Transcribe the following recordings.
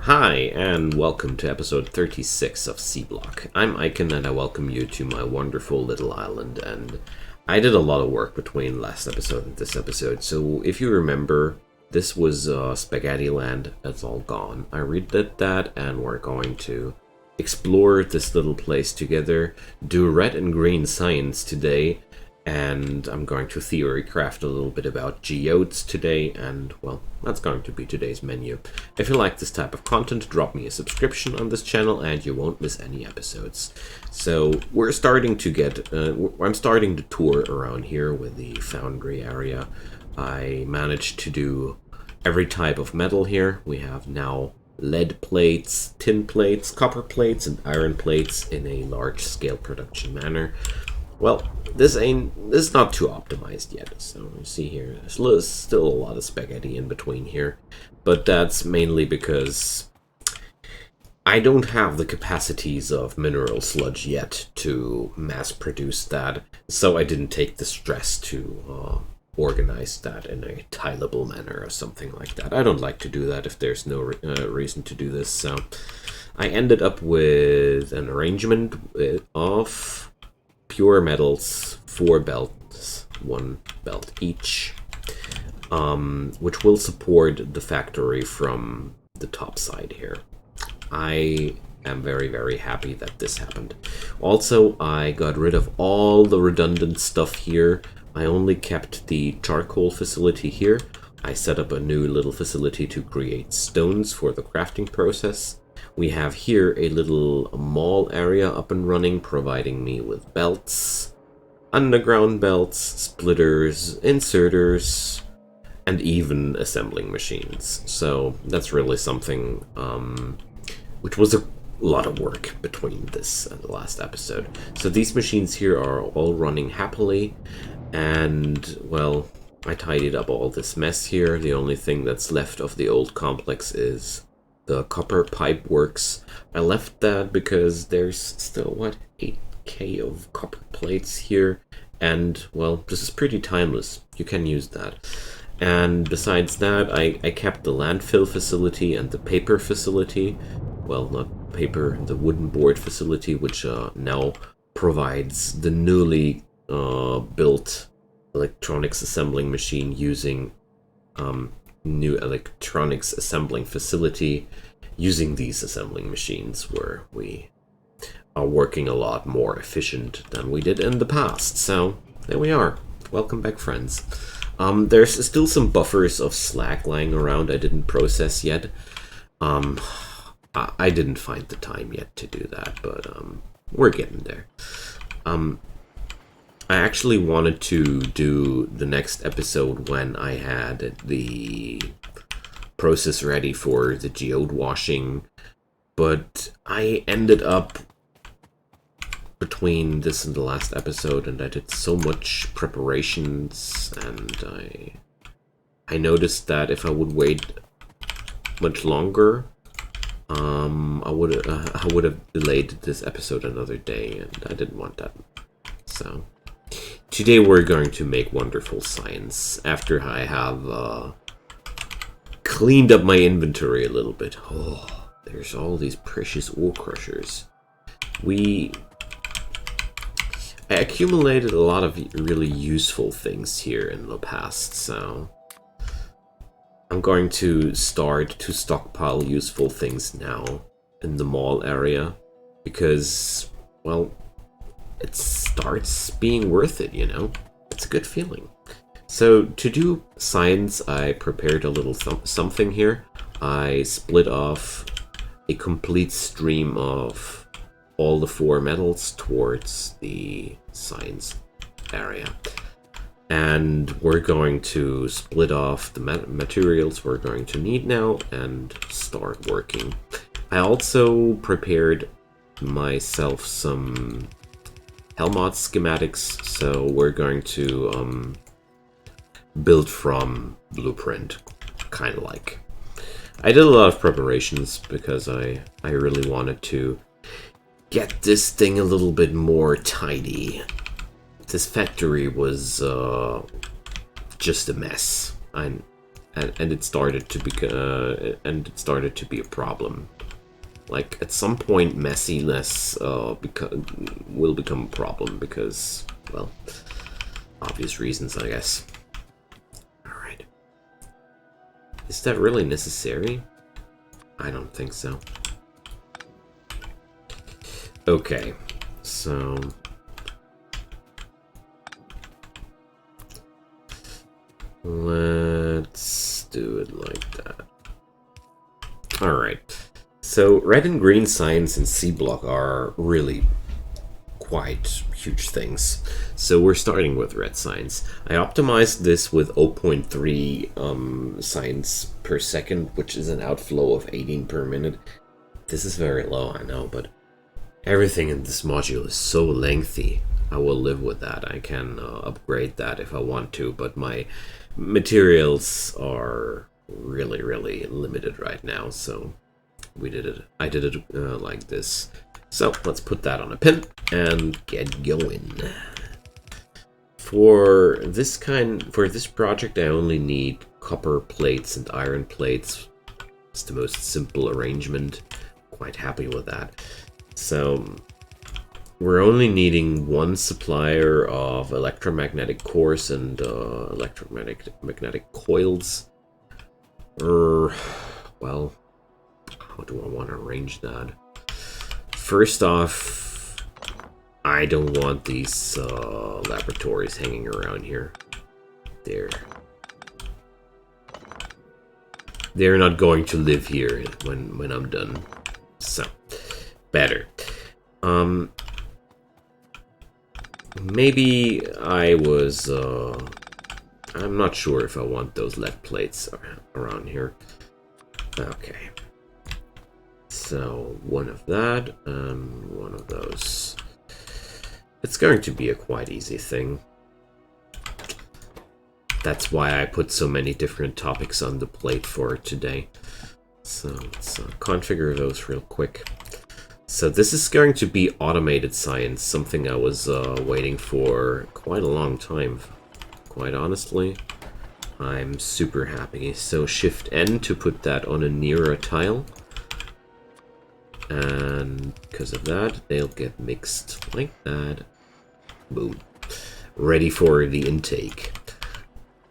Hi, and welcome to episode 36 of Seablock. I'm Icon, and I welcome you to my wonderful little island, and I did a lot of work between last episode and this episode, so if you remember, this was Spaghetti Land. That's all gone. I redid that, and we're going to explore this little place together, do red and green science today, and I'm going to theory craft a little bit about geodes today, and, well, that's going to be today's menu. If you like this type of content, drop me a subscription on this channel, and you won't miss any episodes. So, we're starting to get, I'm starting to tour around here with the foundry area. I managed to do every type of metal here. We have now lead plates, tin plates, copper plates, and iron plates in a large-scale production manner. Well, this is not too optimized yet, so you see here, there's still a lot of spaghetti in between here, but that's mainly because I don't have the capacities of mineral sludge yet to mass produce that, so I didn't take the stress to organize that in a tileable manner or something like that. I don't like to do that if there's no reason to do this, so I ended up with an arrangement of pure metals, 4 belts, 1 belt each, which will support the factory from the top side here. I am very, very happy that this happened. Also, I got rid of all the redundant stuff here. I only kept the charcoal facility here. I set up a new little facility to create stones for the crafting process. We have here a little mall area up and running, providing me with belts, underground belts, splitters, inserters, and even assembling machines. So that's really something which was a lot of work between this and the last episode. So these machines here are all running happily, and, well, I tidied up all this mess here. The only thing that's left of the old complex is the copper pipe works. I left that because there's still, what, 8k of copper plates here, and, well, this is pretty timeless. You can use that. And besides that, I kept the landfill facility and the paper facility. Well, not paper, the wooden board facility, which now provides the newly built electronics assembling machine using new electronics assembling facility. Using these assembling machines where we are working a lot more efficient than we did in the past. So there we are. Welcome back, friends. There's still some buffers of slack lying around I didn't process yet. I didn't find the time yet to do that, but we're getting there. I actually wanted to do the next episode when I had the process ready for the geode washing, but I ended up between this and the last episode, and I did so much preparations, and I noticed that if I would wait much longer, I would have delayed this episode another day, and I didn't want that. So today we're going to make wonderful science after I have cleaned up my inventory a little bit. Oh, there's all these precious ore crushers. I accumulated a lot of really useful things here in the past, so I'm going to start to stockpile useful things now in the mall area, because, well, it starts being worth it, you know? It's a good feeling. So, to do science, I prepared a little something here. I split off a complete stream of all the 4 metals towards the science area. And we're going to split off the materials we're going to need now and start working. I also prepared myself some Helmod schematics, so we're going to build from blueprint, kind of like. I did a lot of preparations because I really wanted to get this thing a little bit more tidy. This factory was just a mess. and it started to be a problem. Like, at some point, messiness will become a problem because, well, obvious reasons, I guess. Alright. Is that really necessary? I don't think so. Okay, so... let's do it like that. Alright. So, red and green signs in Seablock are really quite huge things. So we're starting with red signs. I optimized this with 0.3 signs per second, which is an outflow of 18 per minute. This is very low, I know, but everything in this module is so lengthy. I will live with that. I can upgrade that if I want to, but my materials are really, really limited right now, so I did it like this. So let's put that on a pin and get going. For this project, I only need copper plates and iron plates. It's the most simple arrangement. Quite happy with that. So we're only needing one supplier of electromagnetic cores and electromagnetic coils. Well, how do I want to arrange that? First off, I don't want these laboratories hanging around here. They're not going to live here when I'm done. So, better. Maybe I'm not sure if I want those lead plates around here. Okay. So, one of that, and one of those. It's going to be a quite easy thing. That's why I put so many different topics on the plate for today. So, let's configure those real quick. So this is going to be automated science, something I was waiting for quite a long time. Quite honestly, I'm super happy. So Shift N to put that on a nearer tile. And because of that, they'll get mixed like that. Boom. Ready for the intake.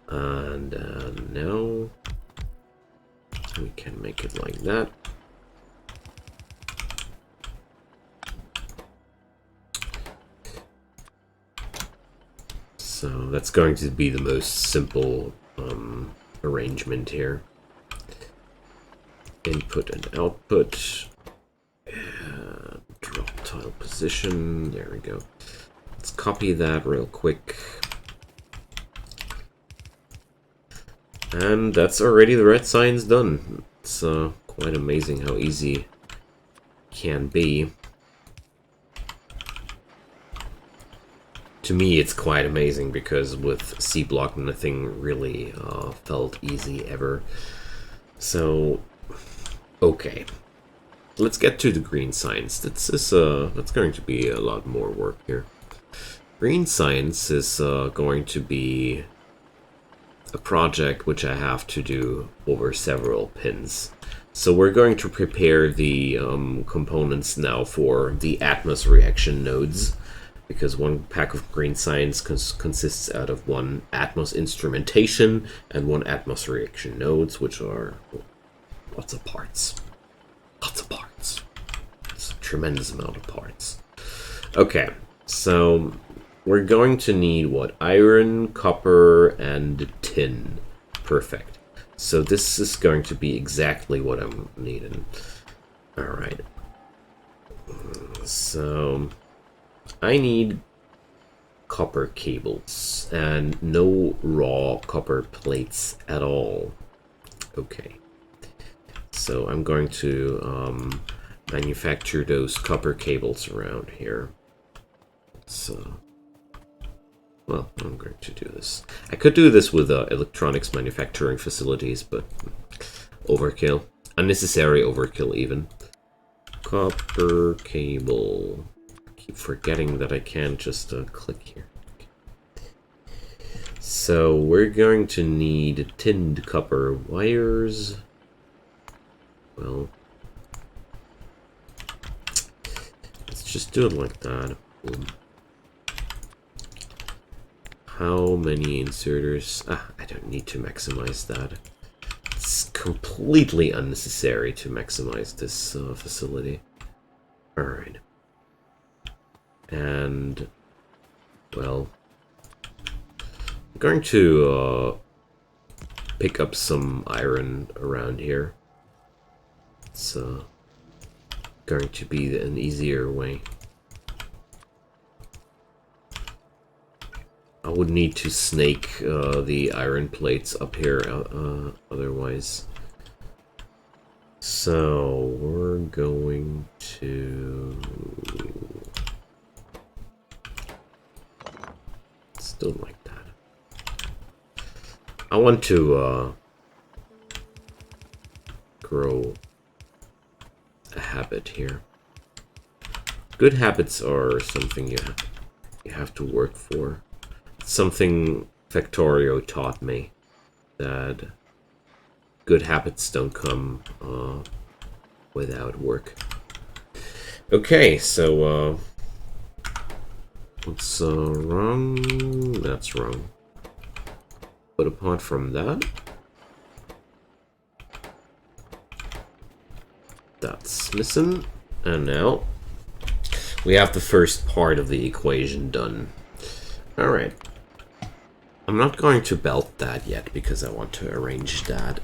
And now we can make it like that. So that's going to be the most simple arrangement here. Input and output. Drop tile position. There we go. Let's copy that real quick. And that's already the red signs done. It's quite amazing how easy it can be. To me, it's quite amazing because with Seablock, nothing really felt easy ever. So, okay. Let's get to the green signs. That's going to be a lot more work here. Green science is going to be a project which I have to do over several pins. So we're going to prepare the components now for the Atmos reaction nodes, because one pack of green science consists out of one Atmos instrumentation and one Atmos reaction nodes, which are lots of parts. Lots of parts. It's a tremendous amount of parts. Okay, so we're going to need what? Iron, copper, and tin. Perfect. So this is going to be exactly what I'm needing. Alright. So I need copper cables and no raw copper plates at all. Okay. So I'm going to manufacture those copper cables around here. So, well, I'm going to do this. I could do this with electronics manufacturing facilities, but overkill. Unnecessary overkill, even. Copper cable. I keep forgetting that I can't just click here. So we're going to need tinned copper wires. Well, let's just do it like that. Boom. How many inserters? I don't need to maximize that. It's completely unnecessary to maximize this facility. Alright. And, well, I'm going to pick up some iron around here. It's going to be an easier way. I would need to snake the iron plates up here otherwise. So we're going to still like that. I want to grow a habit here. Good habits are something you have to work for. Something Factorio taught me, that good habits don't come without work. Okay, so what's wrong? That's wrong. But apart from that, that's missing. And now we have the first part of the equation done. Alright. I'm not going to belt that yet because I want to arrange that.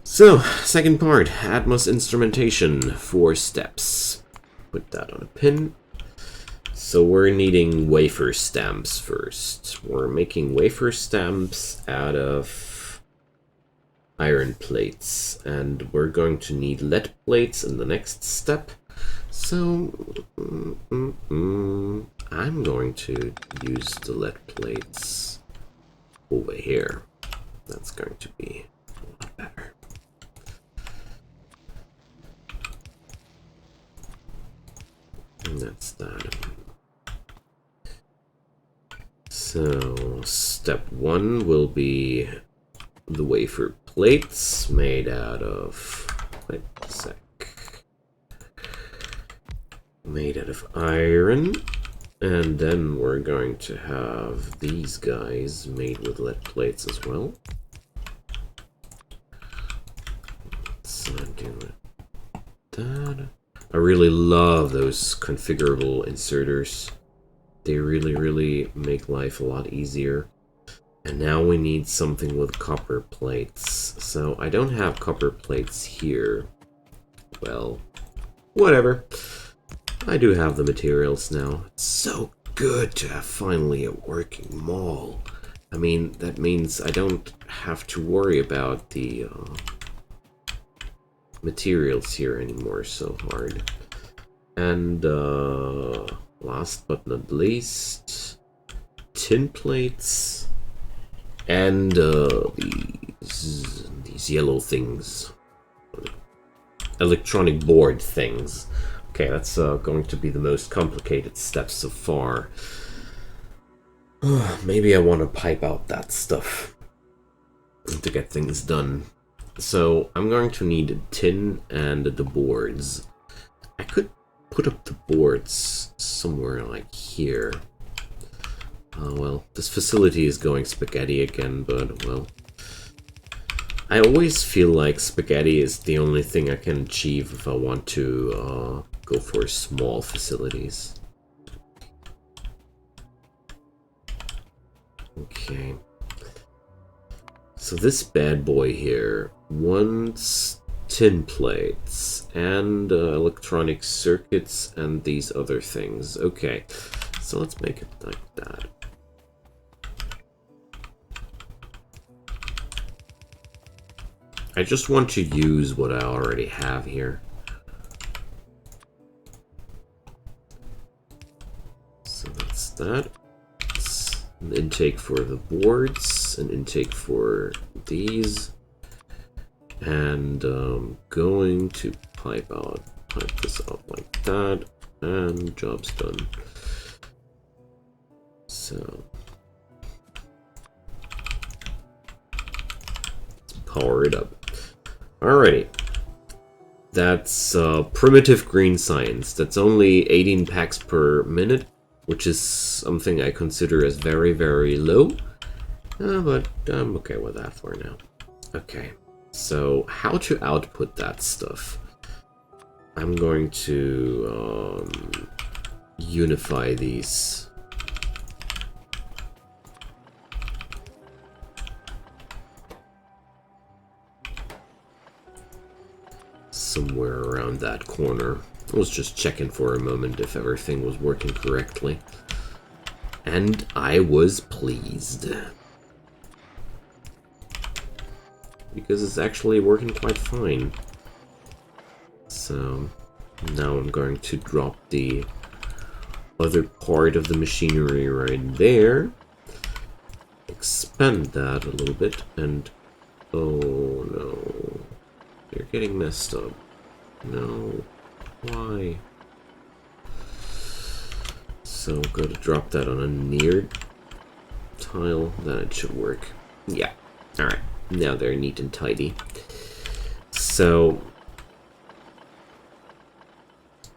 So, second part, Atmos instrumentation, 4 steps. Put that on a pin. So we're needing wafer stamps first. We're making wafer stamps out of iron plates, and we're going to need lead plates in the next step. So, I'm going to use the lead plates over here. That's going to be a lot better. And that's that. So, step 1 will be the wafer plates made out of, wait a sec, made out of iron. And then we're going to have these guys made with lead plates as well. Let's do that. I really love those configurable inserters. They really make life a lot easier. And now we need something with copper plates. So I don't have copper plates here. Well, whatever. I do have the materials now. It's so good to have finally a working mall. I mean, that means I don't have to worry about the materials here anymore so hard. And last but not least, tin plates and these yellow things, electronic board things. Okay, that's going to be the most complicated step so far. Maybe I want to pipe out that stuff to get things done. So I'm going to need tin and the boards. I could put up the boards somewhere like here. Well, this facility is going spaghetti again, but well, I always feel like spaghetti is the only thing I can achieve if I want to go for small facilities. Okay. So this bad boy here wants tin plates and electronic circuits and these other things. Okay, so let's make it like that. I just want to use what I already have here. So that's that. It's an intake for the boards, an intake for these, and going to pipe this out like that, and job's done. So power it up. Alrighty. That's primitive green science. That's only 18 packs per minute, which is something I consider as very, very low. But I'm okay with that for now. Okay, so how to output that stuff? I'm going to unify these. Somewhere around that corner. I was just checking for a moment if everything was working correctly. And I was pleased. Because it's actually working quite fine. So now I'm going to drop the other part of the machinery right there. Expand that a little bit and... oh no. They're getting messed up. No. Why? So I'm going to drop that on a near tile. Then it should work. Yeah. Alright. Now they're neat and tidy. So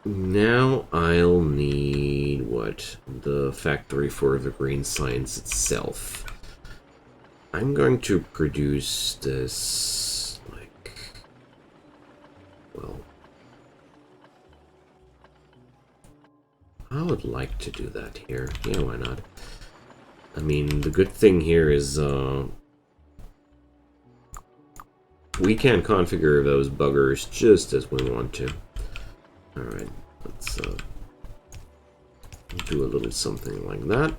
now I'll need what? The factory for the green science itself. I'm going to produce this like, well, I would like to do that here. Yeah, why not? I mean, the good thing here is we can configure those buggers just as we want to. Alright, let's do a little something like that.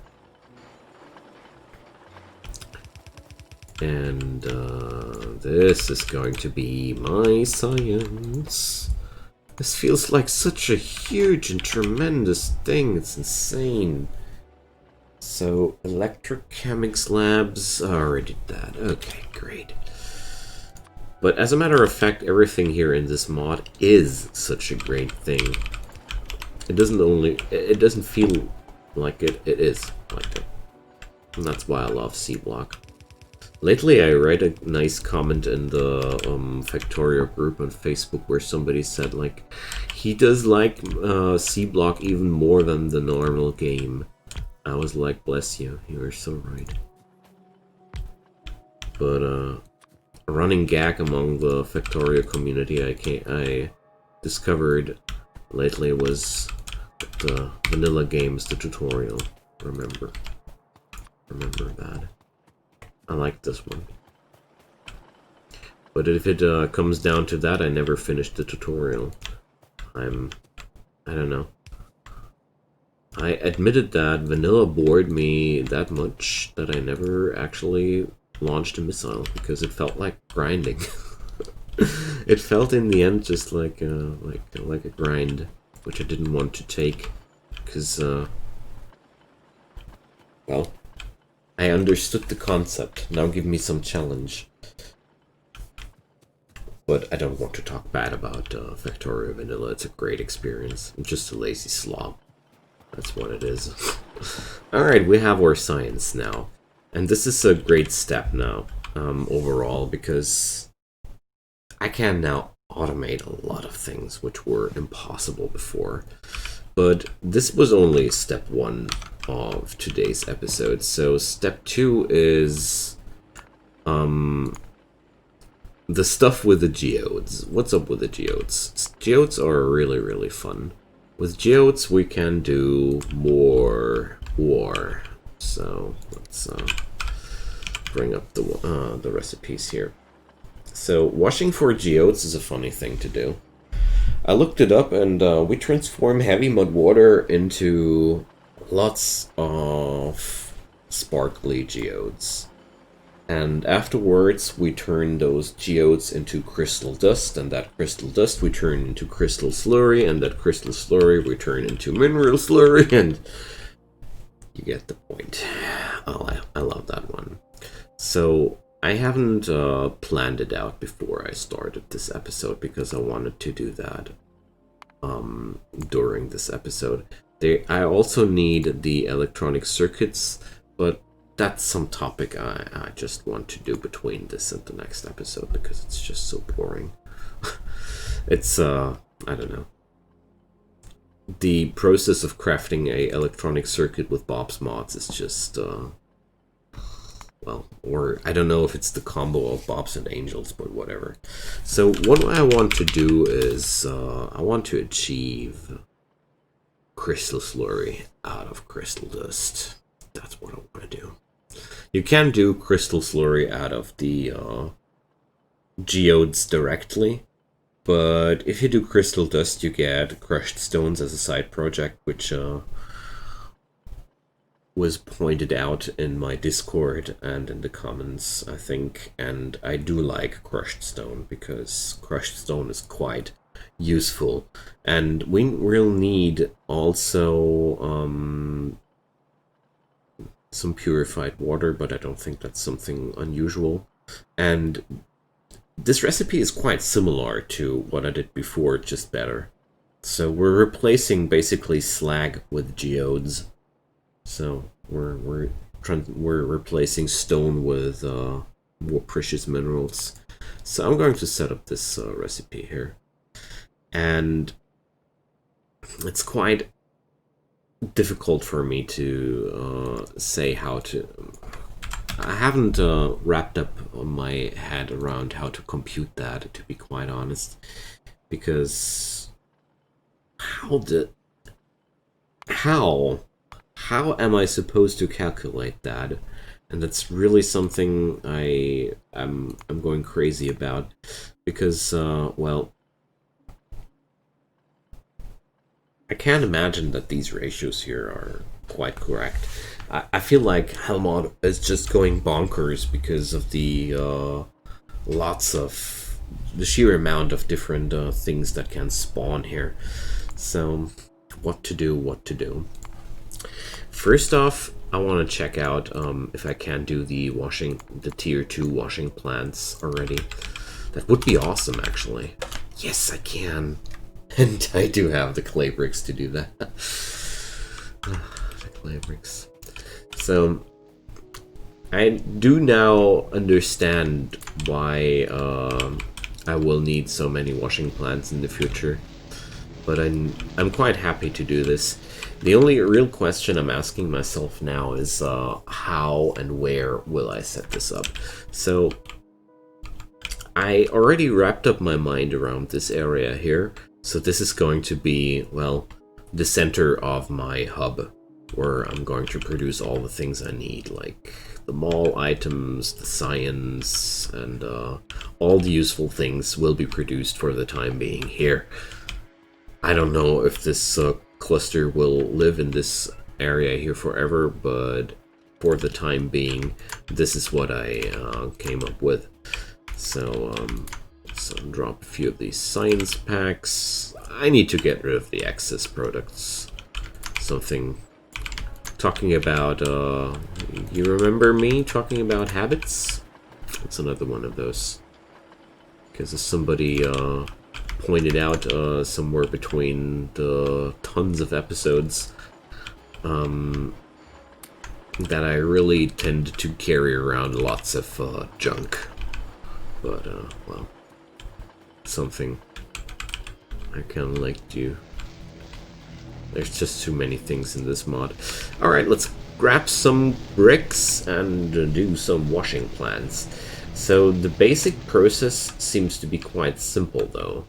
And this is going to be my science. This feels like such a huge and tremendous thing. It's insane. So, electrochemics labs. I already did that. Okay, great. But as a matter of fact, everything here in this mod is such a great thing. It doesn't feel like it is like it. And that's why I love Seablock. Lately I read a nice comment in the Factorio group on Facebook where somebody said like, he does like Seablock even more than the normal game. I was like, bless you, you are so right. But a running gag among the Factorio community I discovered lately was the vanilla games, the tutorial. Remember that. I like this one. But if it comes down to that, I never finished the tutorial. I don't know. I admitted that vanilla bored me that much that I never actually launched a missile because it felt like grinding. It felt in the end just like a grind, which I didn't want to take because well, I understood the concept. Now give me some challenge. But I don't want to talk bad about Factorio Vanilla. It's a great experience. I'm just a lazy slob. That's what it is. Alright, we have our science now. And this is a great step now, overall, because I can now automate a lot of things which were impossible before. But this was only step 1 of today's episode. So step 2 is the stuff with the geodes. What's up with the geodes? Geodes are really, really fun. With geodes, we can do more war. So let's bring up the recipes here. So washing for geodes is a funny thing to do. I looked it up, and we transform heavy mud water into lots of sparkly geodes. And afterwards, we turn those geodes into crystal dust, and that crystal dust we turn into crystal slurry, and that crystal slurry we turn into mineral slurry, and you get the point. Oh, I love that one. So, I haven't planned it out before I started this episode, because I wanted to do that during this episode. I also need the electronic circuits, but that's some topic I just want to do between this and the next episode, because it's just so boring. It's, I don't know. The process of crafting a electronic circuit with Bob's mods is just, well, or I don't know if it's the combo of Bobs and Angels, but whatever. So what I want to do is, I want to achieve crystal slurry out of crystal dust. That's what I want to do. You can do crystal slurry out of the geodes directly, but if you do crystal dust, you get crushed stones as a side project, which was pointed out in my Discord and in the comments, I think. And I do like crushed stone, because crushed stone is quite useful. And we will need also some purified water, but I don't think that's something unusual. And this recipe is quite similar to what I did before, just better. So we're replacing basically slag with geodes. So we're replacing stone with more precious minerals. So I'm going to set up this recipe here, and it's quite difficult for me to say how to. I haven't wrapped up my head around how to compute that, to be quite honest, because how am I supposed to calculate that? And that's really something I'm going crazy about, because well, I can't imagine that these ratios here are quite correct. I feel like Helmod is just going bonkers because of the lots of the sheer amount of different things that can spawn here. So what to do? First off, I want to check out if I can do the tier 2 washing plants already. That would be awesome, actually. Yes, I can. And I do have the clay bricks to do that. The clay bricks. So I do now understand why I will need so many washing plants in the future. But I'm quite happy to do this. The only real question I'm asking myself now is how and where will I set this up? So I already wrapped up my mind around this area here. So this is going to be, well, the center of my hub, where I'm going to produce all the things I need, like the mall items, the science, and all the useful things will be produced for the time being here. I don't know if this cluster will live in this area here forever, but for the time being, this is what I came up with. So, so drop a few of these science packs. I need to get rid of the excess products. Something talking about, you remember me talking about habits? It's another one of those. Because somebody pointed out somewhere between the tons of episodes that I really tend to carry around lots of junk. But, well, something I kind of like to. There's just too many things in this mod. Alright, let's grab some bricks and do some washing plants. So the basic process seems to be quite simple, though.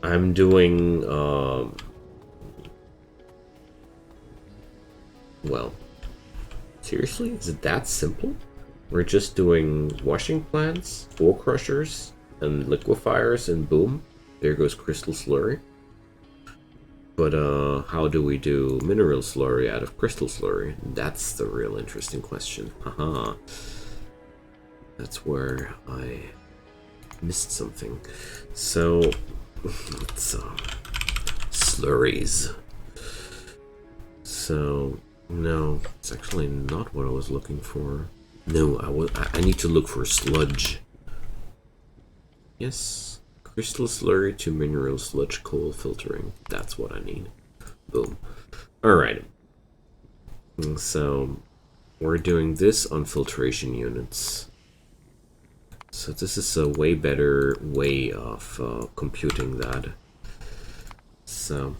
I'm doing, well, seriously? Is it that simple? We're just doing washing plants, ore crushers, and liquefiers, and boom, there goes crystal slurry. But how do we do mineral slurry out of crystal slurry? That's the real interesting question. Haha. That's where I missed something. So, let's slurries. So, no, it's actually not what I was looking for. No, I need to look for sludge. Yes, crystal slurry to mineral sludge coal filtering. That's what I need. Boom. Alright. So, we're doing this on filtration units. So this is a way better way of computing that. So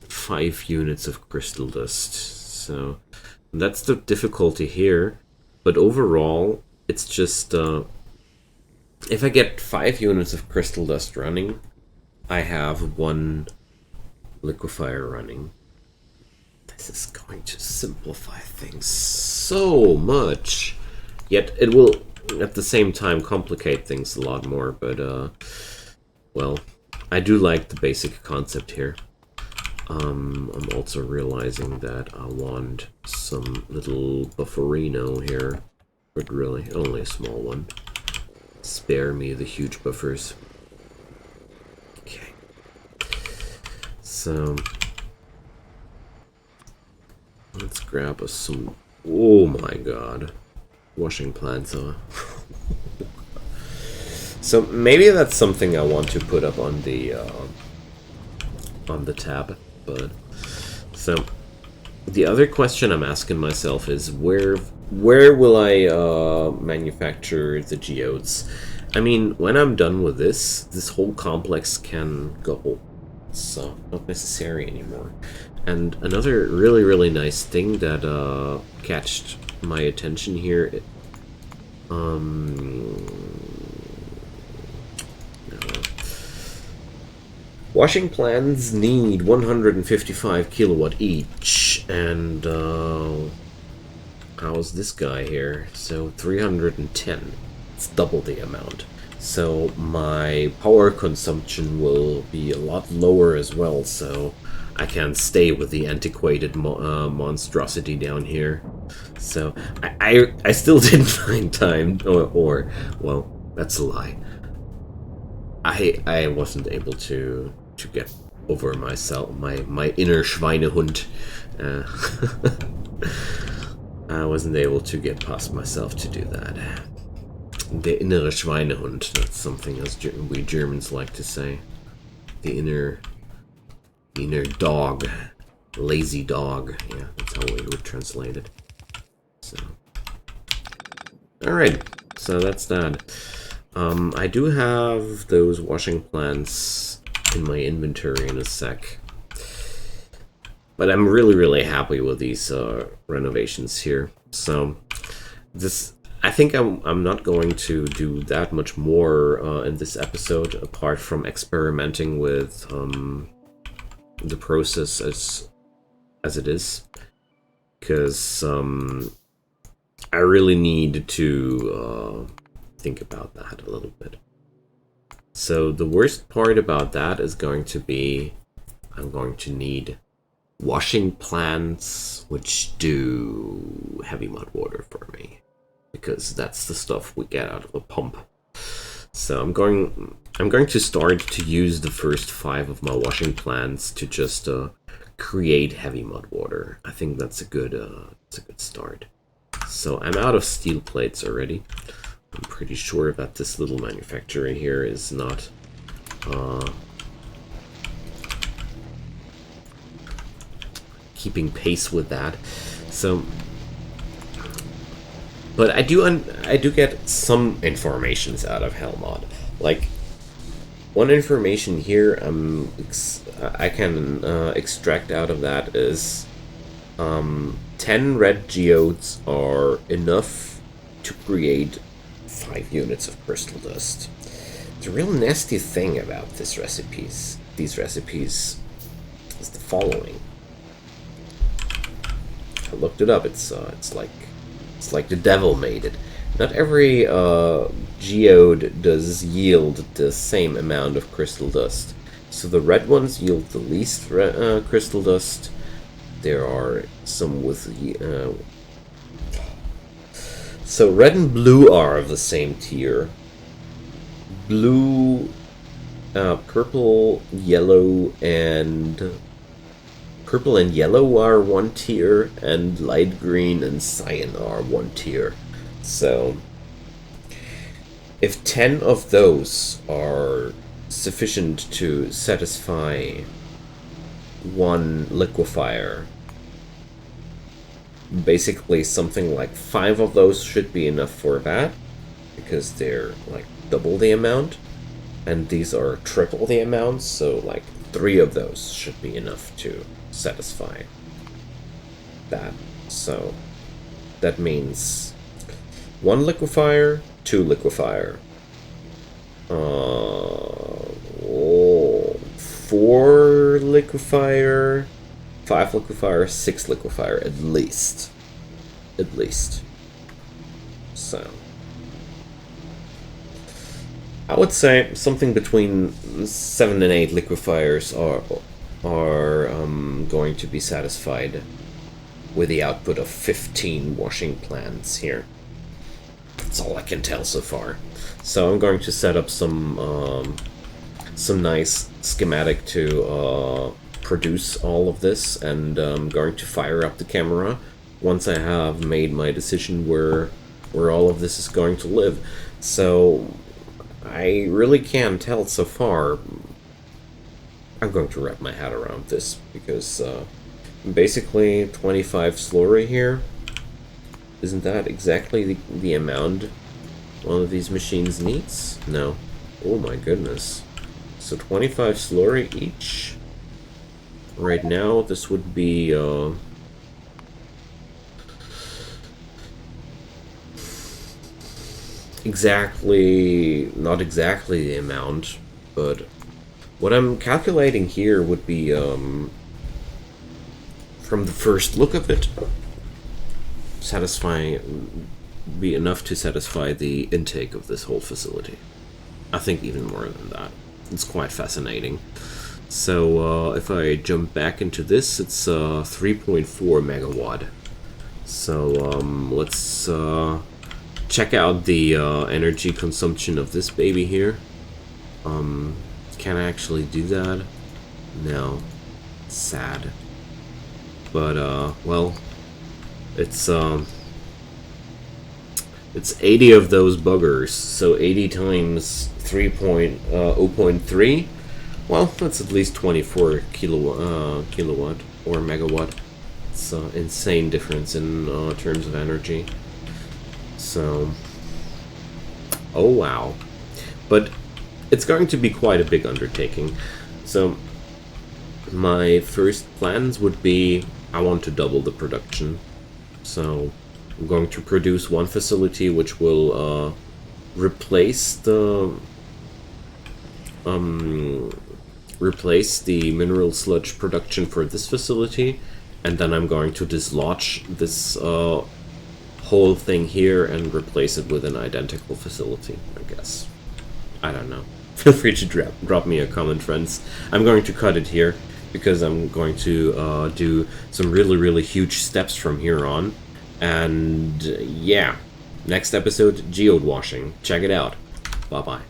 five units of crystal dust. So that's the difficulty here. But overall, it's just if I get 5 units of crystal dust running, I have 1 liquefier running. This is going to simplify things so much. Yet it will, at the same time, complicate things a lot more. But, well, I do like the basic concept here. I'm also realizing that I want some little bufferino here. But really, only a small one. Spare me the huge buffers. Okay. So let's grab us some. Oh my god. Washing plants, huh? So maybe that's something I want to put up on the tab. But so the other question I'm asking myself is where will I manufacture the geodes? I mean, when I'm done with this whole complex can go. It's not necessary anymore. And another really nice thing that catched my attention here, washing plants need 155 kilowatt each, and how's this guy here? So 310. It's double the amount. So my power consumption will be a lot lower as well, so I can stay with the antiquated monstrosity down here. So I still didn't find time, or well, that's a lie. I wasn't able to get over myself, my inner Schweinehund. I wasn't able to get past myself to do that. The innere Schweinehund, that's something as we Germans like to say. The inner dog. Lazy dog. Yeah, that's how we would translate it. So, alright, so that's that. I do have those washing plants in my inventory in a sec. But I'm really happy with these renovations here. So this, I think I'm not going to do that much more in this episode, apart from experimenting with the process as it is, because I really need to think about that a little bit. So the worst part about that is going to be I'm going to need washing plants which do heavy mud water for me, because that's the stuff we get out of a pump. So I'm going to start to use the first 5 of my washing plants to just create heavy mud water. I think that's a good start. So I'm out of steel plates already. I'm pretty sure that this little manufacturer here is not keeping pace with that. So, but I do get some informations out of Helmod. Like, one information here I can extract out of that is 10 red geodes are enough to create 5 units of crystal dust. The real nasty thing about these recipes is the following. I looked it up. It's like the devil made it. Not every geode does yield the same amount of crystal dust. So the red ones yield the least crystal dust. There are some with so red and blue are of the same tier. Blue, purple, yellow, and are one tier, and light green and cyan are one tier. So if 10 of those are sufficient to satisfy one liquefier. Basically, something like 5 of those should be enough for that, because they're like double the amount, and these are triple the amount, so like 3 of those should be enough to satisfy that. So that means 1 liquefier, 2 liquefier, 4 liquefier, 5 liquefier, 6 liquefier, at least. So I would say something between 7 and 8 liquefiers are going to be satisfied with the output of 15 washing plants here. That's all I can tell so far. So I'm going to set up some nice schematic to produce all of this, and I'm going to fire up the camera once I have made my decision where all of this is going to live. So I really can't tell so far. I'm going to wrap my head around this, because basically 25 slurry here. Isn't that exactly the amount one of these machines needs? No. Oh my goodness. So 25 slurry each. Right now this would be not exactly the amount, but what I'm calculating here would be from the first look of it, be enough to satisfy the intake of this whole facility. I think even more than that. It's quite fascinating. So if I jump back into this, it's 3.4 megawatt. So let's check out the energy consumption of this baby here. Can I actually do that? No. Sad. But well, it's 80 of those buggers, so 80 times 3.0.3. Well, that's at least 24 kilowatt or megawatt. It's an insane difference in terms of energy. So, oh wow. But it's going to be quite a big undertaking. So my first plans would be, I want to double the production. So I'm going to produce one facility which will replace the mineral sludge production for this facility, and then I'm going to dislodge this whole thing here and replace it with an identical facility, I guess. I don't know. Feel free to drop me a comment, friends. I'm going to cut it here, because I'm going to do some really huge steps from here on. And yeah, next episode, geode washing. Check it out. Bye-bye.